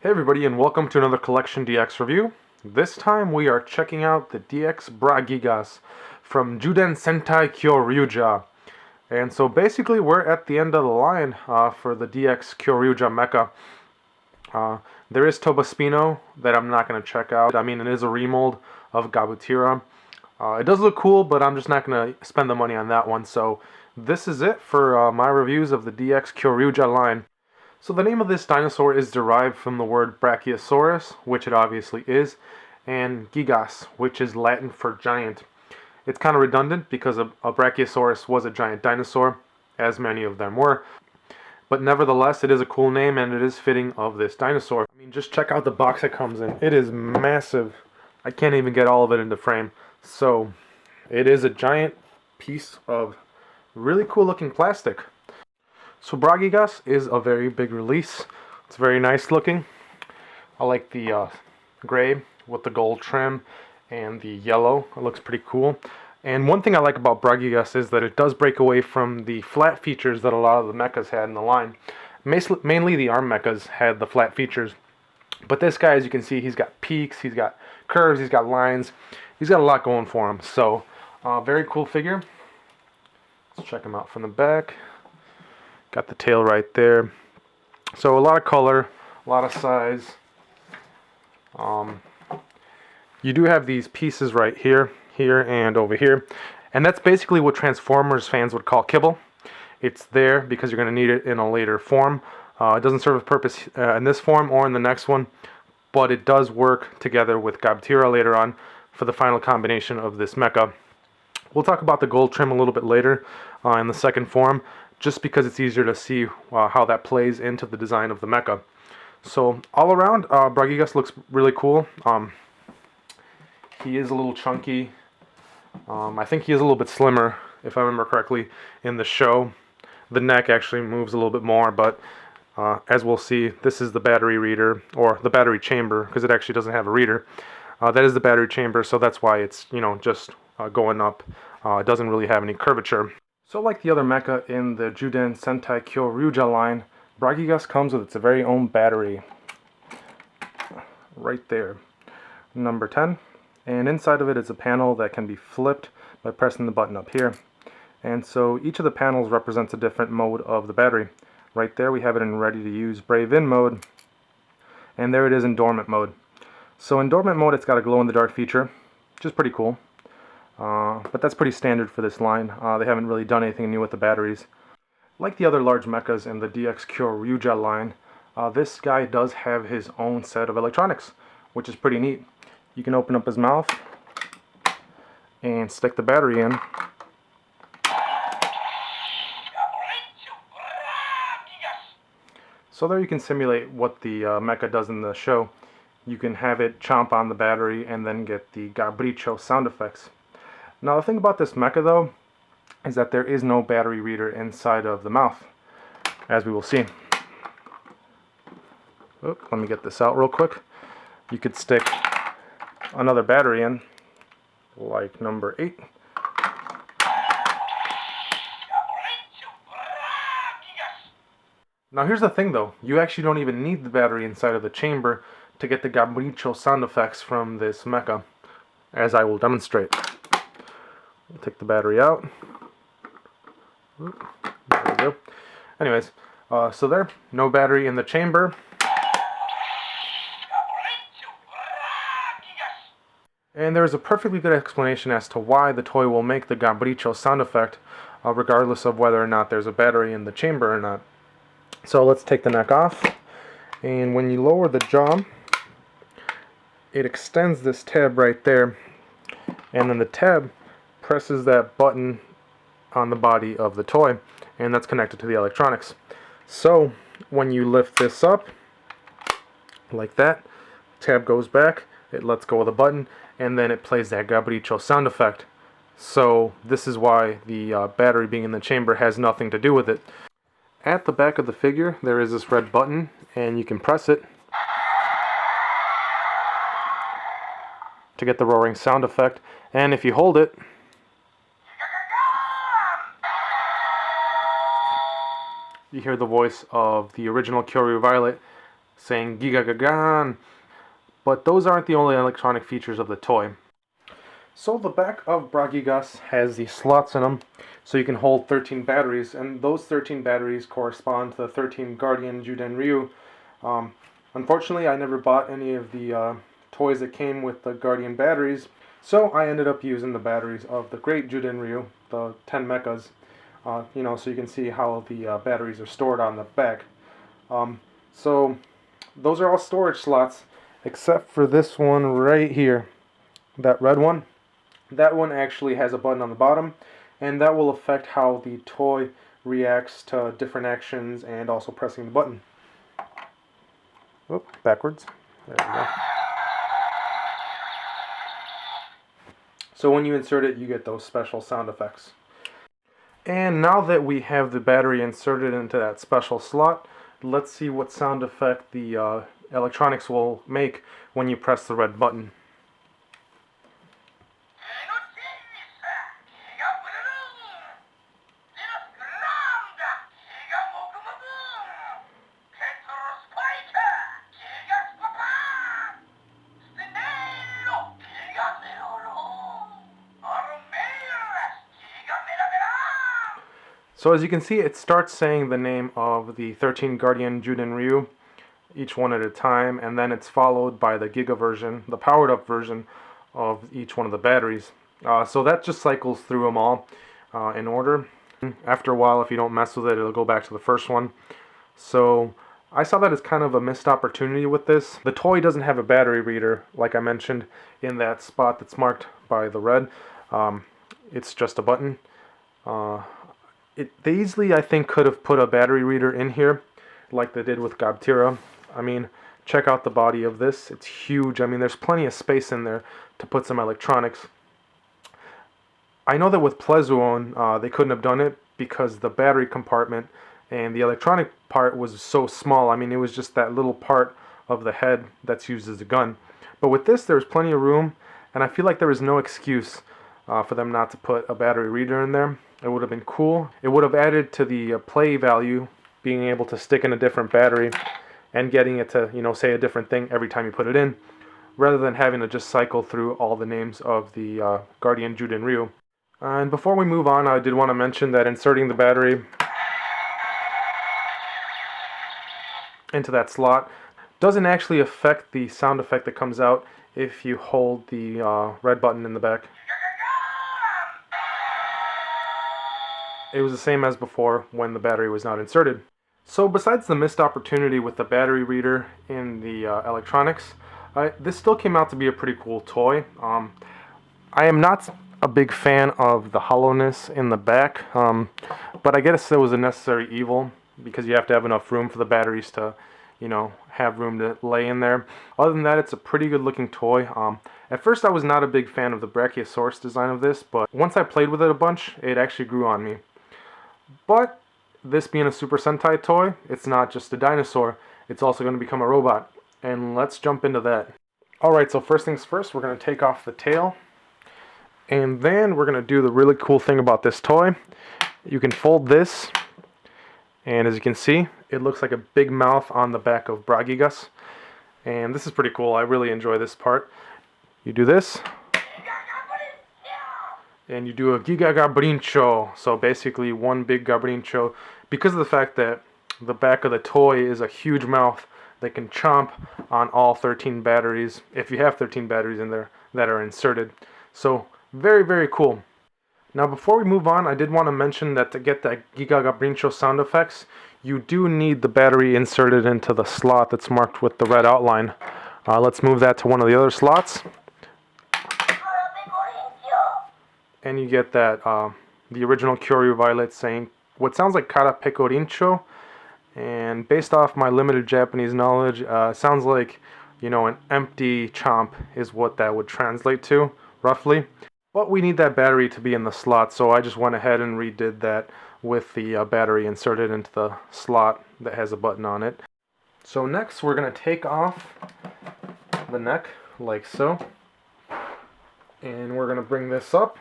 Hey everybody, and welcome to another CollectionDX review. This time we are checking out the DX Bragi-gas from Jyuden Sentai Kyoryuger. And so basically we're at the end of the line for the DX Kyoryuger mecha. There is Tobaspino that I'm not going to check out. I mean, it is a remold of Gabutira. It does look cool, but I'm just not going to spend the money on that one. So this is it for my reviews of the DX Kyoryuger line. So the name of this dinosaur is derived from the word Brachiosaurus, which it obviously is, and Gigas, which is Latin for giant. It's kind of redundant because a Brachiosaurus was a giant dinosaur, as many of them were. But nevertheless, it is a cool name and it is fitting of this dinosaur. I mean, just check out the box it comes in. It is massive. I can't even get all of it into frame. So, it is a giant piece of really cool looking plastic. So Bragi-gas is a very big release. It's very nice looking. I like the gray with the gold trim and the yellow. It looks pretty cool. And one thing I like about Bragi-gas is that it does break away from the flat features that a lot of the mechas had in the line. Mainly the arm mechas had the flat features. But this guy, as you can see, he's got peaks, he's got curves, he's got lines. He's got a lot going for him. So, very cool figure. Let's check him out from the back. Got the tail right there. So a lot of color, a lot of size. You do have these pieces right here, and over here. And that's basically what Transformers fans would call kibble. It's there because you're going to need it in a later form. It doesn't serve a purpose in this form or in the next one, but it does work together with Gabutira later on for the final combination of this mecha. We'll talk about the gold trim a little bit later in the second form, just because it's easier to see how that plays into the design of the mecha. So all around, Bragi-gas looks really cool. He is a little chunky. I think he is a little bit slimmer, if I remember correctly, in the show. The neck actually moves a little bit more, but as we'll see, this is the battery reader, or the battery chamber, because it actually doesn't have a reader. That is the battery chamber, so that's why it's, just going up. It doesn't really have any curvature. So like the other mecha in the Jyuden Sentai Kyoryuger line, Bragi-gas comes with its very own battery. Right there. Number 10. And inside of it is a panel that can be flipped by pressing the button up here. And so each of the panels represents a different mode of the battery. Right there we have it in ready to use brave-in mode. And there it is in dormant mode. So in dormant mode it's got a glow-in-the-dark feature, which is pretty cool. But that's pretty standard for this line. They haven't really done anything new with the batteries. Like the other large mechas in the DX Kyoryuger line, this guy does have his own set of electronics, which is pretty neat. You can open up his mouth and stick the battery in. So there you can simulate what the mecha does in the show. You can have it chomp on the battery and then get the Bragio sound effects. Now the thing about this mecha though is that there is no battery reader inside of the mouth, as we will see. Oh, let me get this out real quick. You could stick another battery in, like number 8. Now here's the thing though, you actually don't even need the battery inside of the chamber to get the Bragio sound effects from this mecha, as I will demonstrate. Take the battery out. There we go. Anyways, so there, no battery in the chamber. And there's a perfectly good explanation as to why the toy will make the Bragio sound effect, regardless of whether or not there's a battery in the chamber or not. So let's take the neck off. And when you lower the jaw, it extends this tab right there. And then the tab presses that button on the body of the toy, and that's connected to the electronics. So when you lift this up like that, tab goes back, it lets go of the button, and then it plays that Bragio sound effect. So this is why the battery being in the chamber has nothing to do with it. At the back of the figure there is this red button, and you can press it to get the roaring sound effect, and if you hold it, you hear the voice of the original Kyoryu Violet saying Gigant. But those aren't the only electronic features of the toy. So the back of Braghigas has these slots in them, so you can hold 13 batteries, and those 13 batteries correspond to the 13 Guardian Jyuden Ryu. Unfortunately, I never bought any of the toys that came with the Guardian batteries, so I ended up using the batteries of the Great Jyuden Ryu, the 10 mechas, so you can see how the batteries are stored on the back. So those are all storage slots, except for this one right here, that red one. That one actually has a button on the bottom, and that will affect how the toy reacts to different actions and also pressing the button. Oop, backwards. There we go. So when you insert it, you get those special sound effects. And now that we have the battery inserted into that special slot, let's see what sound effect the electronics will make when you press the red button. So as you can see, it starts saying the name of the 13 Guardian Jyuden Ryu, each one at a time, and then it's followed by the Giga version, the powered up version of each one of the batteries. So that just cycles through them all in order. After a while, if you don't mess with it, it'll go back to the first one. So I saw that as kind of a missed opportunity with this. The toy doesn't have a battery reader, like I mentioned, in that spot that's marked by the red. It's just a button. They easily, I think, could have put a battery reader in here, like they did with Gobtira. I mean, check out the body of this. It's huge. I mean, there's plenty of space in there to put some electronics. I know that with Plezu-oh, they couldn't have done it because the battery compartment and the electronic part was so small. I mean, it was just that little part of the head that's used as a gun. But with this, there's plenty of room, and I feel like there was no excuse for them not to put a battery reader in there. It would have been cool. It would have added to the play value, being able to stick in a different battery and getting it to, say a different thing every time you put it in, rather than having to just cycle through all the names of the Guardian Jyuden Ryu. And before we move on, I did want to mention that inserting the battery into that slot doesn't actually affect the sound effect that comes out if you hold the red button in the back. It was the same as before when the battery was not inserted. So besides the missed opportunity with the battery reader in the electronics, this still came out to be a pretty cool toy. I am not a big fan of the hollowness in the back, but I guess it was a necessary evil because you have to have enough room for the batteries to, have room to lay in there. Other than that, it's a pretty good looking toy. At first I was not a big fan of the Brachiosaurus design of this, but once I played with it a bunch, it actually grew on me. But this being a Super Sentai toy, it's not just a dinosaur, it's also going to become a robot. And let's jump into that. Alright, so first things first, we're going to take off the tail. And then we're going to do the really cool thing about this toy. You can fold this, and as you can see, it looks like a big mouth on the back of Bragi-gas. And this is pretty cool, I really enjoy this part. You do this, and you do a Giga Gabrincho, so basically one big Gabrincho, because of the fact that the back of the toy is a huge mouth that can chomp on all 13 batteries, if you have 13 batteries in there that are inserted. So very, very cool. Now before we move on, I did want to mention that to get that Giga Gabrincho sound effects, you do need the battery inserted into the slot that's marked with the red outline. Let's move that to one of the other slots. And you get that, the original Kyoryu Violet saying what sounds like Kara Pecorincho. And based off my limited Japanese knowledge, sounds like, an empty chomp is what that would translate to, roughly. But we need that battery to be in the slot, so I just went ahead and redid that with the battery inserted into the slot that has a button on it. So next we're going to take off the neck, like so. And we're going to bring this up,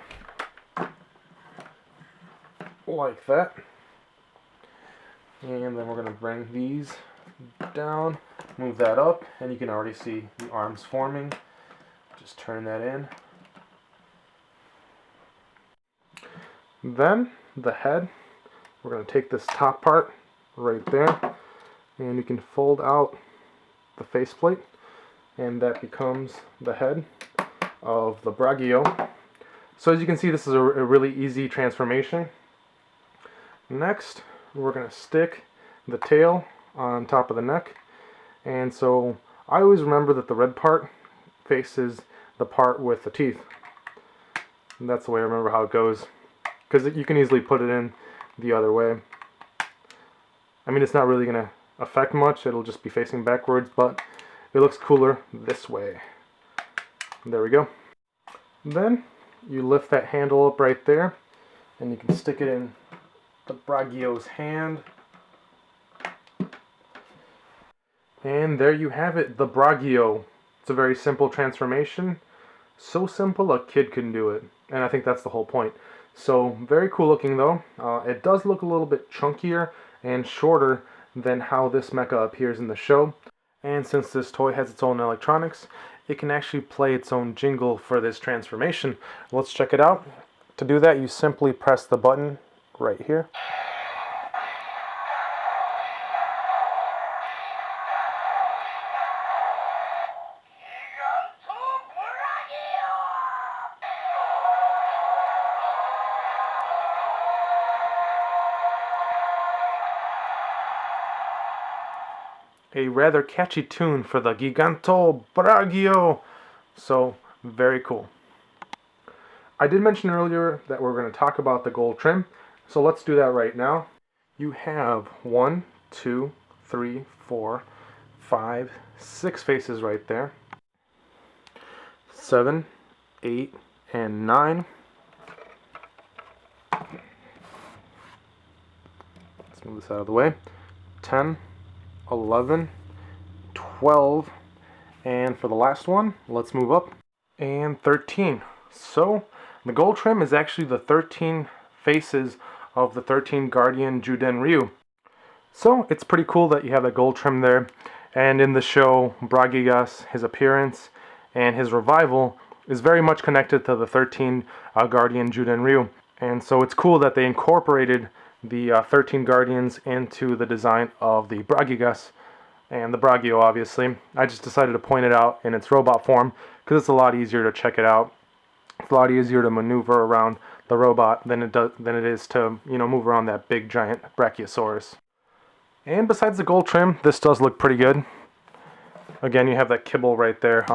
like that. And then we're going to bring these down, move that up, and you can already see the arms forming. Just turn that in. Then the head, we're going to take this top part right there, and you can fold out the faceplate, and that becomes the head of the Bragi-oh. So as you can see, this is a really easy transformation. Next, we're going to stick the tail on top of the neck, and so I always remember that the red part faces the part with the teeth. And that's the way I remember how it goes, because you can easily put it in the other way. I mean, it's not really going to affect much, it'll just be facing backwards, but it looks cooler this way. There we go. Then you lift that handle up right there, and you can stick it in the Bragio's hand. And there you have it, the Bragi-oh. It's a very simple transformation. So simple a kid can do it. And I think that's the whole point. So, very cool looking though. It does look a little bit chunkier and shorter than how this mecha appears in the show. And since this toy has its own electronics, it can actually play its own jingle for this transformation. Let's check it out. To do that, you simply press the button right here. A rather catchy tune for the Gigant Bragi-oh. So, very cool. I did mention earlier that we're going to talk about the gold trim, so let's do that right now. You have 1, 2, 3, 4, 5, 6 faces right there. 7, 8, and 9. Let's move this out of the way. 10, 11, 12, and for the last one, let's move up, and 13. So, the gold trim is actually the 13 faces of the 13 Guardian Jyuden Ryu. So, it's pretty cool that you have that gold trim there, and in the show, Bragaigas, his appearance, and his revival is very much connected to the 13 Guardian Jyuden Ryu. And so it's cool that they incorporated the 13 Guardians into the design of the Bragaigas and the Bragio, obviously. I just decided to point it out in its robot form because it's a lot easier to check it out. It's a lot easier to maneuver around the robot than it is to, move around that big giant Brachiosaurus. And besides the gold trim, this does look pretty good. Again, you have that kibble right there.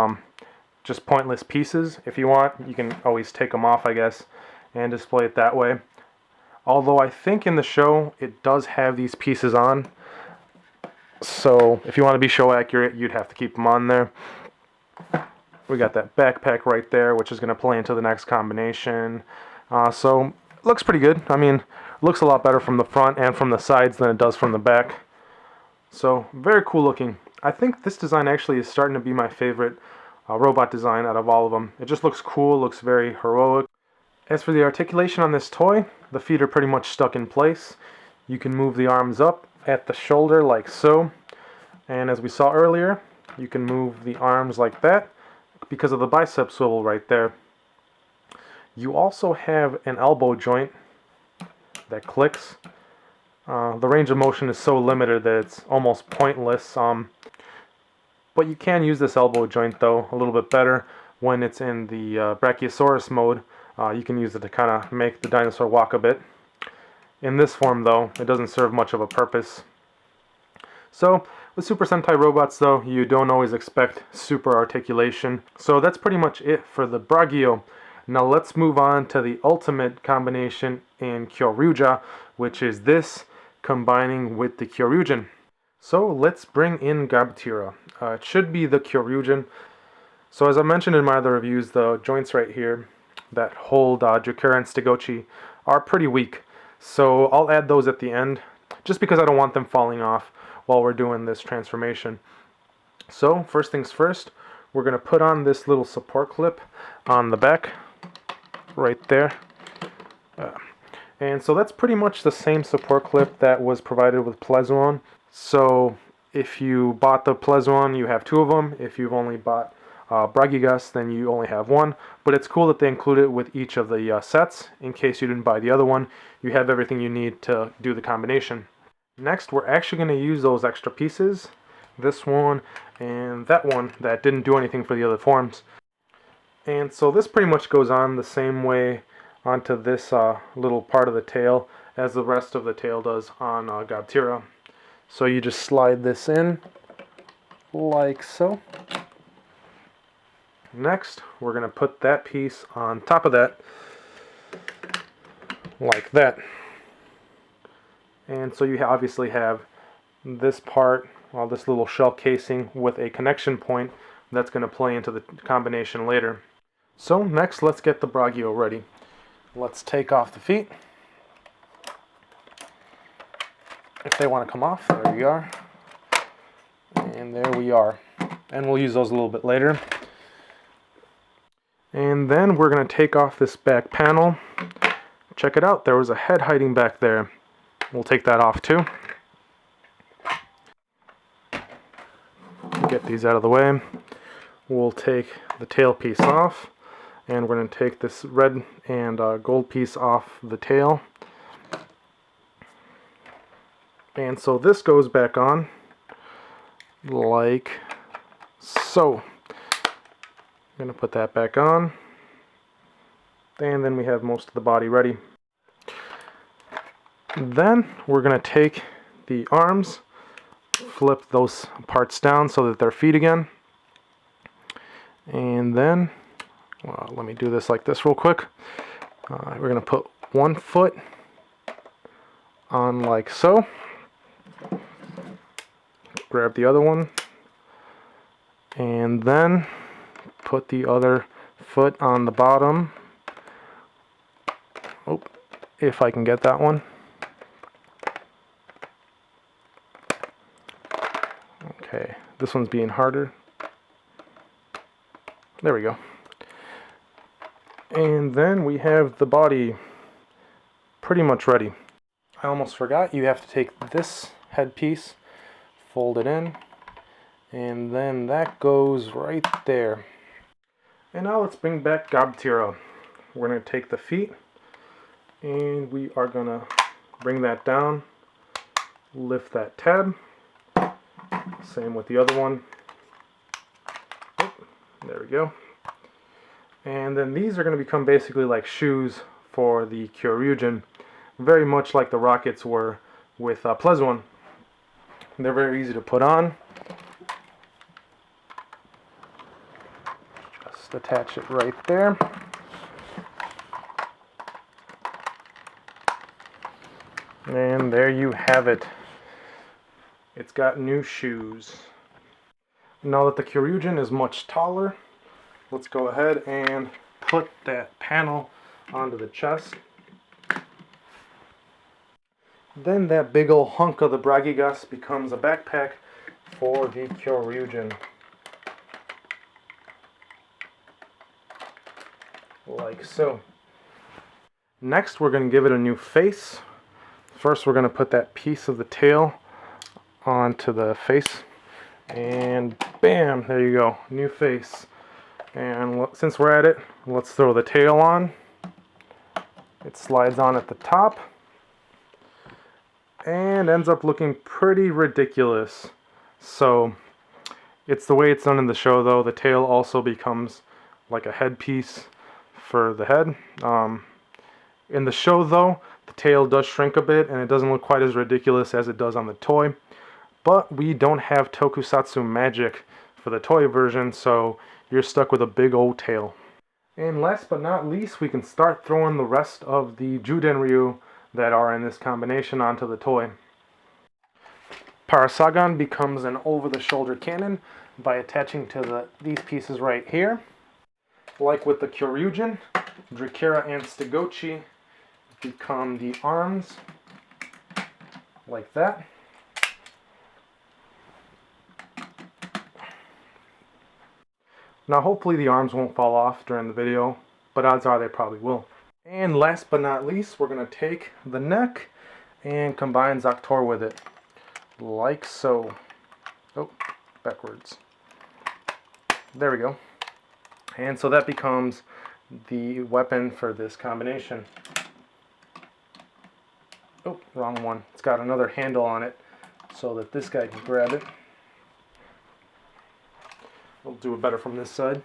Just pointless pieces. If you want, you can always take them off, I guess, and display it that way. Although I think in the show, it does have these pieces on. So if you want to be show accurate, you'd have to keep them on there. We got that backpack right there, which is going to play into the next combination. So it looks pretty good. I mean, it looks a lot better from the front and from the sides than it does from the back. So very cool looking. I think this design actually is starting to be my favorite robot design out of all of them. It just looks cool, looks very heroic. As for the articulation on this toy, the feet are pretty much stuck in place. You can move the arms up at the shoulder like so. And as we saw earlier, you can move the arms like that because of the bicep swivel right there. You also have an elbow joint that clicks. The range of motion is so limited that it's almost pointless. But you can use this elbow joint though a little bit better when it's in the Brachiosaurus mode. You can use it to kind of make the dinosaur walk a bit. In this form though, it doesn't serve much of a purpose. So, with Super Sentai robots though, you don't always expect super articulation. So that's pretty much it for the Bragi-oh. Now let's move on to the ultimate combination in Kyoryuger, which is this combining with the Kyoryuzin. So let's bring in Gabtira. It should be the Kyoryuzin. So as I mentioned in my other reviews, the joints right here that hold Jukura and Stigochi are pretty weak. So I'll add those at the end, just because I don't want them falling off while we're doing this transformation. So first things first, we're going to put on this little support clip on the back, right there. And so that's pretty much the same support clip that was provided with Plezu-oh. So If you bought the Plezu-oh, you have 2 of them. If you've only bought Bragi-gas, then you only have 1. But it's cool that they include it with each of the sets. In case you didn't buy the other one, you have everything you need to do the combination. Next, we're actually going to use those extra pieces. This one and that one that didn't do anything for the other forms. And so this pretty much goes on the same way onto this little part of the tail as the rest of the tail does on Gobtira. So you just slide this in like so. Next, we're going to put that piece on top of that like that. And so you obviously have this part, well, this little shell casing with a connection point that's going to play into the combination later. So next, let's get the Bragio ready. Let's take off the feet. If they want to come off, there we are. And there we are. And we'll use those a little bit later. And then we're going to take off this back panel. Check it out, there was a head hiding back there. We'll take that off too. Get these out of the way. We'll take the tail piece off. And we're going to take this red and gold piece off the tail. And so this goes back on like so. I'm going to put that back on. And then we have most of the body ready. Then we're going to take the arms, flip those parts down so that they're feet again. And then, well, let me do this like this real quick. We're going to put one foot on like so. Grab the other one. And then put the other foot on the bottom. Oh, if I can get that one. Okay, this one's being harder. There we go. And then we have the body pretty much ready. I almost forgot, you have to take this headpiece, fold it in, and then that goes right there. And now let's bring back Gobtira. We're going to take the feet, and we are going to bring that down, lift that tab. Same with the other one. Oh, there we go. And then these are going to become basically like shoes for the Kyoryugen, very much like the rockets were with Plezu-oh. They're very easy to put on. Just attach it right there. And there you have it. It's got new shoes. Now that the Kyoryugen is much taller, let's go ahead and put that panel onto the chest. Then that big ol' hunk of the Bragi-gas becomes a backpack for the Kyoryugen. Like so. Next, we're going to give it a new face. First, we're going to put that piece of the tail onto the face. And bam, there you go, new face. And since we're at it, let's throw the tail on. It slides on at the top. And ends up looking pretty ridiculous. So, it's the way it's done in the show though. The tail also becomes like a headpiece for the head. In the show though, the tail does shrink a bit and it doesn't look quite as ridiculous as it does on the toy. But we don't have tokusatsu magic for the toy version, so you're stuck with a big old tail. And last but not least, we can start throwing the rest of the Jyuden Ryu that are in this combination onto the toy. Parasagan becomes an over-the-shoulder cannon by attaching to these pieces right here. Like with the Kyoryugen, Dracura and Stegochi become the arms, like that. Now hopefully the arms won't fall off during the video, but odds are they probably will. And last but not least, we're going to take the neck and combine Zaktor with it, like so. Oh, backwards. There we go. And so that becomes the weapon for this combination. Oh, wrong one. It's got another handle on it so that this guy can grab it. We'll do it better from this side.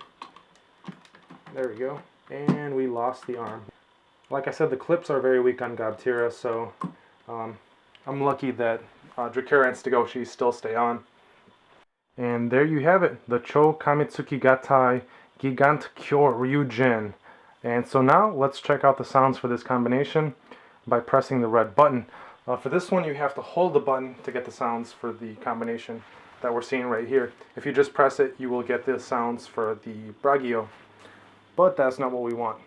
There we go. And we lost the arm. Like I said, the clips are very weak on Gobtira, so I'm lucky that Dracura and Stegoshi still stay on. And there you have it, the Cho Kamitsuki Gatai Gigant Kyoryugen. And so now let's check out the sounds for this combination by pressing the red button. For this one, you have to hold the button to get the sounds for the combination that we're seeing right here. If you just press it, you will get the sounds for the Bragi-oh. But that's not what we want.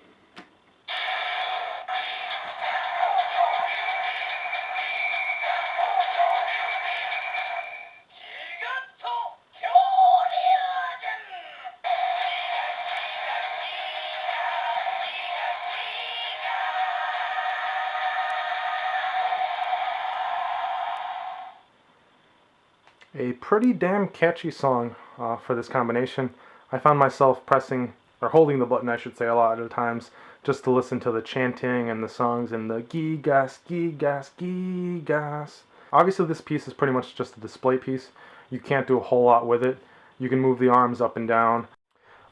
A pretty damn catchy song for this combination. I found myself pressing, or holding the button I should say, a lot of times just to listen to the chanting and the songs and the gigas, gigas, gigas. Obviously this piece is pretty much just a display piece. You can't do a whole lot with it. You can move the arms up and down.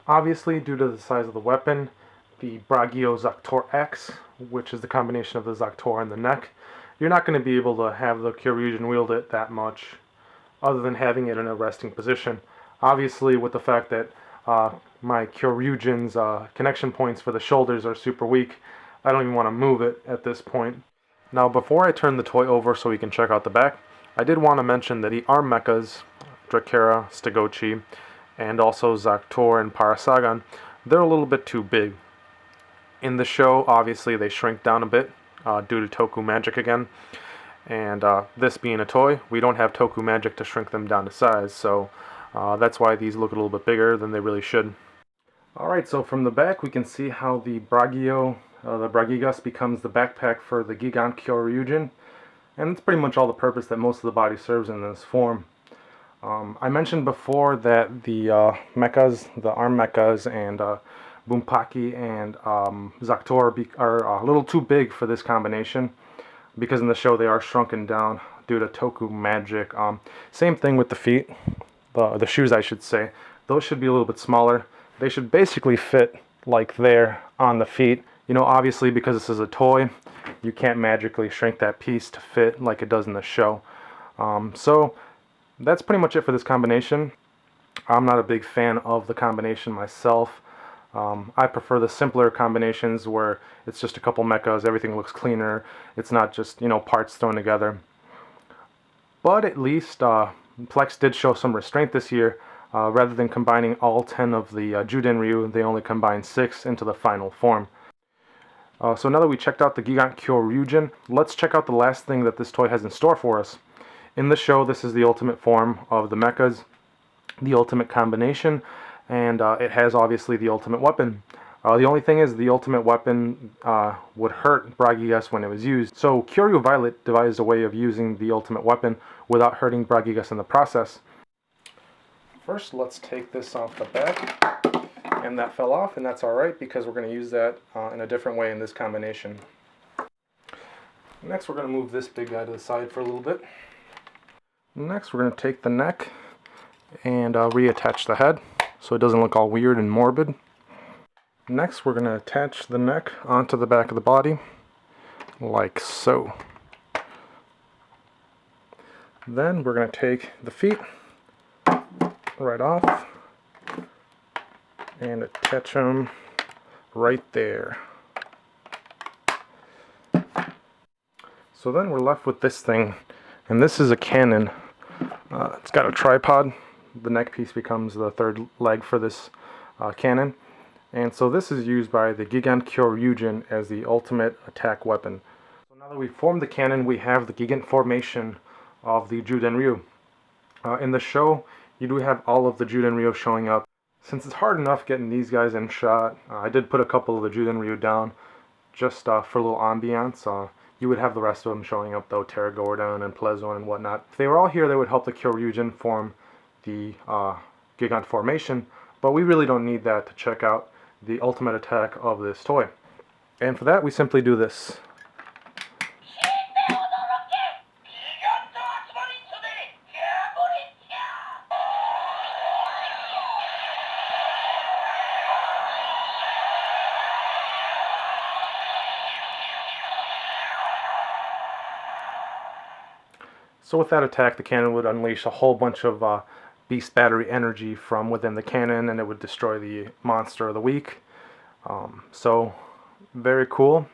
Obviously, due to the size of the weapon, the Bragio Zactor X, which is the combination of the Zactor and the neck, you're not going to be able to have the Kyoryuzin wield it that much, other than having it in a resting position. Obviously, with the fact that my Kyoryuzin's connection points for the shoulders are super weak, I don't even want to move it at this point. Now, before I turn the toy over so we can check out the back, I did want to mention that the arm mechas, Dracura, Stegoshi, and also Zactor and Parasagan, they're a little bit too big. In the show, obviously, they shrink down a bit due to Toku magic again. And this being a toy, we don't have Toku magic to shrink them down to size, so that's why these look a little bit bigger than they really should. Alright, so from the back we can see how the Bragi-oh, the Braghigas, becomes the backpack for the Gigant Kyoryugen, and it's pretty much all the purpose that most of the body serves in this form. I mentioned before that the mechas, the arm mechas, and Bumpaki and Zactor are a little too big for this combination, because in the show they are shrunken down due to Toku magic. Same thing with the feet, the shoes I should say. Those should be a little bit smaller. They should basically fit like there on the feet. You know, obviously because this is a toy, you can't magically shrink that piece to fit like it does in the show. So that's pretty much it for this combination. I'm not a big fan of the combination myself. I prefer the simpler combinations where it's just a couple mechas, everything looks cleaner, it's not just, you know, parts thrown together. But at least Plex did show some restraint this year. Rather than combining all 10 of the Jyuden Ryu, they only combined 6 into the final form. So now that we checked out the Gigant Kyoryugen, let's check out the last thing that this toy has in store for us. In the show, this is the ultimate form of the mechas, the ultimate combination, and it has obviously the ultimate weapon. The only thing is the ultimate weapon would hurt Bragi-gas when it was used. So Kyoryu Violet devised a way of using the ultimate weapon without hurting Bragi-gas in the process. First, let's take this off the back, and that fell off, and that's alright because we're going to use that in a different way in this combination. Next, we're going to move this big guy to the side for a little bit. Next, we're going to take the neck and reattach the head so it doesn't look all weird and morbid. Next, we're going to attach the neck onto the back of the body, like so. Then we're going to take the feet right off and attach them right there. So then we're left with this thing, and this is a cannon. It's got a tripod. The neck piece becomes the third leg for this cannon. And so this is used by the Gigant Kyoryugen as the ultimate attack weapon. So now that we've formed the cannon, we have the Gigant formation of the Jyuden Ryu. In the show, you do have all of the Jyuden Ryu showing up. Since it's hard enough getting these guys in shot, I did put a couple of the Jyuden Ryu down just for a little ambiance. You would have the rest of them showing up though, Gordon and Plezu-oh and whatnot. If they were all here, they would help the Kyoryugen form the Gigant formation, but we really don't need that to check out the ultimate attack of this toy. And for that, we simply do this. So with that attack, the cannon would unleash a whole bunch of beast battery energy from within the cannon, and it would destroy the monster of the week. So very cool.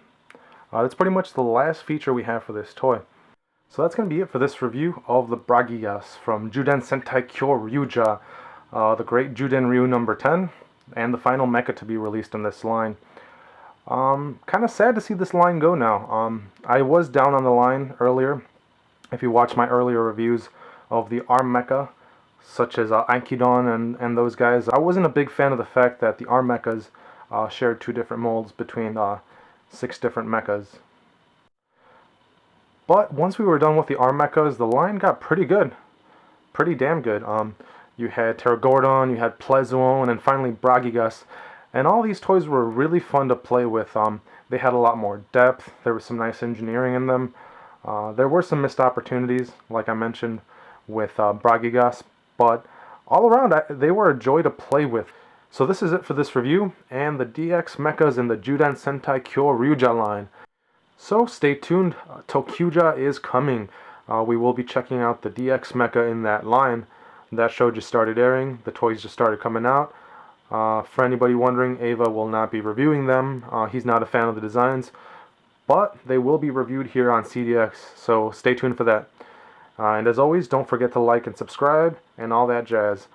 That's pretty much the last feature we have for this toy. So that's going to be it for this review of the Bragi-oh from Jyuden Sentai Kyoryuger, the great Jyuden Ryu number 10, and the final mecha to be released in this line. Kind of sad to see this line go now. I was down on the line earlier. If you watch my earlier reviews of the ARM mecha, such as Ankidon and those guys, I wasn't a big fan of the fact that the ARM mechas shared 2 different molds between 6 different mechas. But once we were done with the ARM mechas, the line got pretty good. Pretty damn good. You had Pteraiden-oh, you had Plezu-oh, and then finally Bragi-oh. And all these toys were really fun to play with. They had a lot more depth. There was some nice engineering in them. There were some missed opportunities, like I mentioned, with Bragio, but all around they were a joy to play with. So this is it for this review, and the DX mechas in the Jyuden Sentai Kyoryuger line. So stay tuned, Tokyuja is coming. We will be checking out the DX mecha in that line. That show just started airing, the toys just started coming out. For anybody wondering, Ava will not be reviewing them. He's not a fan of the designs. But they will be reviewed here on CDX, so stay tuned for that. And as always, don't forget to like and subscribe and all that jazz.